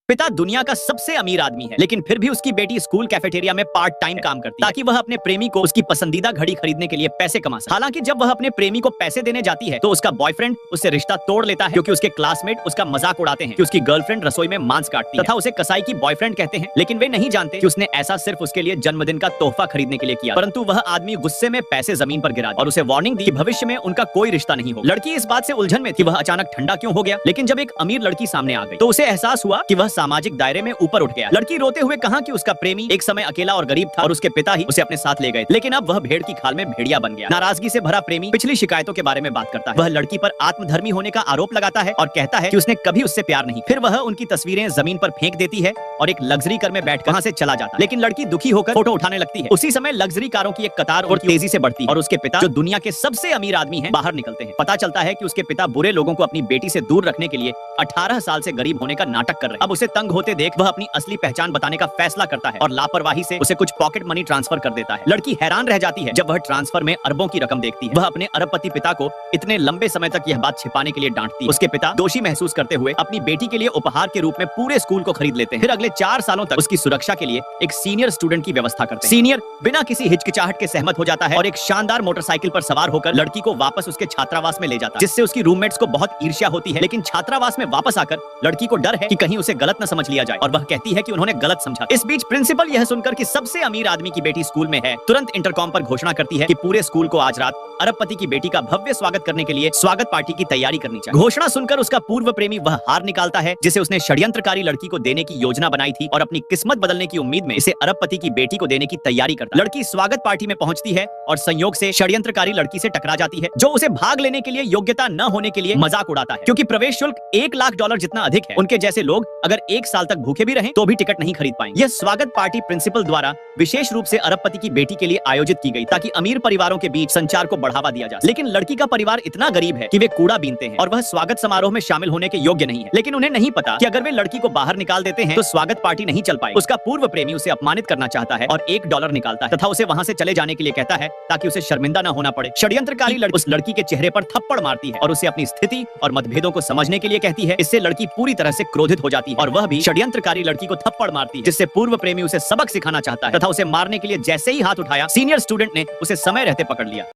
पिता दुनिया का सबसे अमीर आदमी है, लेकिन फिर भी उसकी बेटी स्कूल कैफेटेरिया में पार्ट टाइम काम करती है ताकि वह अपने प्रेमी को उसकी पसंदीदा घड़ी खरीदने के लिए पैसे कमा सके। हालांकि जब वह अपने प्रेमी को पैसे देने जाती है तो उसका बॉयफ्रेंड उससे रिश्ता तोड़ लेता है, क्योंकि उसके क्लासमेट उसका मजाक उड़ाते हैं कि उसकी गर्लफ्रेंड रसोई में मांस काटती है तथा उसे कसाई की बॉयफ्रेंड कहते हैं। लेकिन वे नहीं जानते कि उसने ऐसा सिर्फ उसके लिए जन्मदिन का तोहफा खरीदने के लिए किया। परंतु वह आदमी गुस्से में पैसे जमीन पर गिरा और उसे वार्निंग दी कि भविष्य में उनका कोई रिश्ता नहीं होगा। लड़की इस बात से उलझन में थी वह अचानक ठंडा क्यों हो गया, लेकिन जब एक अमीर लड़की सामने आ गई तो उसे एहसास हुआ कि वह सामाजिक दायरे में ऊपर उठ गया। लड़की रोते हुए कहा कि उसका प्रेमी एक समय अकेला और गरीब था और उसके पिता ही उसे अपने साथ ले गए, लेकिन अब वह भेड़ की खाल में भेड़िया बन गया। नाराजगी से भरा प्रेमी पिछली शिकायतों के बारे में बात करता है। वह लड़की पर आत्मधर्मी होने का आरोप लगाता है और कहता है कि उसने कभी उससे प्यार नहीं। फिर वह उनकी तस्वीरें जमीन पर फेंक देती है और एक लग्जरी कार में बैठ वहां से चला जाता है। लेकिन लड़की दुखी होकर फोटो उठाने लगती है। उसी समय लग्जरी कारों की एक कतार और तेजी से बढ़ती है और उसके पिता, जो दुनिया के सबसे अमीर आदमी हैं, बाहर निकलते हैं। पता चलता है कि उसके पिता बुरे लोगों को अपनी बेटी से दूर रखने के लिए 18 साल से गरीब होने का नाटक कर रहे हैं। अब उसे तंग होते देख वह अपनी असली पहचान बताने का फैसला करता है और लापरवाही से उसे कुछ पॉकेट मनी ट्रांसफर कर देता है। लड़की हैरान रह जाती है जब वह ट्रांसफर में अरबों की रकम देखती है। वह अपने अरबपति पिता को इतने लंबे समय तक यह बात छिपाने के लिए डांटती है। उसके पिता दोषी महसूस करते हुए अपनी बेटी के लिए उपहार के रूप में पूरे स्कूल को खरीद लेते हैं। फिर अगले 4 सालों तक उसकी सुरक्षा के लिए एक सीनियर स्टूडेंट की व्यवस्था करते हैं। सीनियर बिना किसी हिचकिचाहट के सहमत हो जाता है और एक शानदार मोटरसाइकिल पर सवार होकर लड़की को वापस उसके छात्रावास में ले जाता है, जिससे उसकी रूममेट्स को बहुत ईर्ष्या होती है। लेकिन छात्रावास में वापस आकर लड़की को डर है कि कहीं उसे गलत न समझ लिया जाए और वह कहती है कि उन्होंने गलत समझा। इस बीच प्रिंसिपल यह सुनकर कि सबसे अमीर आदमी की बेटी स्कूल में है, तुरंत इंटरकॉम पर घोषणा करती है कि पूरे स्कूल को आज रात अरबपति की बेटी का भव्य स्वागत करने के लिए स्वागत पार्टी की तैयारी करनी चाहिए। घोषणा सुनकर उसका पूर्व प्रेमी वह हार निकालता है जिसे उसने षड्यंत्रकारी लड़की को देने की योजना बनाई थी और अपनी किस्मत बदलने की उम्मीद में इसे अरबपति की बेटी को देने की तैयारी करता है। लड़की स्वागत पार्टी में पहुंचती है और संयोग से षड्यंत्रकारी लड़की से टकरा जाती है, जो उसे भाग लेने के लिए योग्यता न होने के लिए मजाक उड़ाता है। क्योंकि प्रवेश शुल्क $1,00,000 जितना अधिक है, उनके जैसे लोग अगर 1 साल तक भूखे भी रहें तो भी टिकट नहीं खरीद पाएंगे। यह स्वागत पार्टी प्रिंसिपल द्वारा विशेष रूप से अरबपति की बेटी के लिए आयोजित की गई ताकि अमीर परिवारों के बीच संचार को बढ़ावा दिया जा सके। लेकिन लड़की का परिवार इतना गरीब है कि वे कूड़ा बीनते हैं और वह स्वागत समारोह में शामिल होने के योग्य नहीं है। लेकिन उन्हें नहीं पता कि अगर वे लड़की को बाहर निकाल देते हैं तो स्वागत पार्टी नहीं चल पाएगी। उसका पूर्व प्रेमी उसे अपमानित करना चाहता है और $1 निकालता है तथा उसे वहां से चले जाने के लिए कहता है ताकि उसे शर्मिंदा न होना पड़े। षड्यंत्रकारी लड़की उस लड़की के चेहरे पर थप्पड़ मारती है और उसे अपनी स्थिति और मतभेदों को समझने के लिए कहती है। इससे लड़की पूरी तरह से क्रोधित हो जाती है और वह भी षड्यंत्रकारी लड़की को थप्पड़ मारती है, जिससे पूर्व प्रेमी उसे सबक सिखाना चाहता है तथा उसे मारने के लिए जैसे ही हाथ उठाया, सीनियर स्टूडेंट ने उसे समय रहते पकड़ लिया।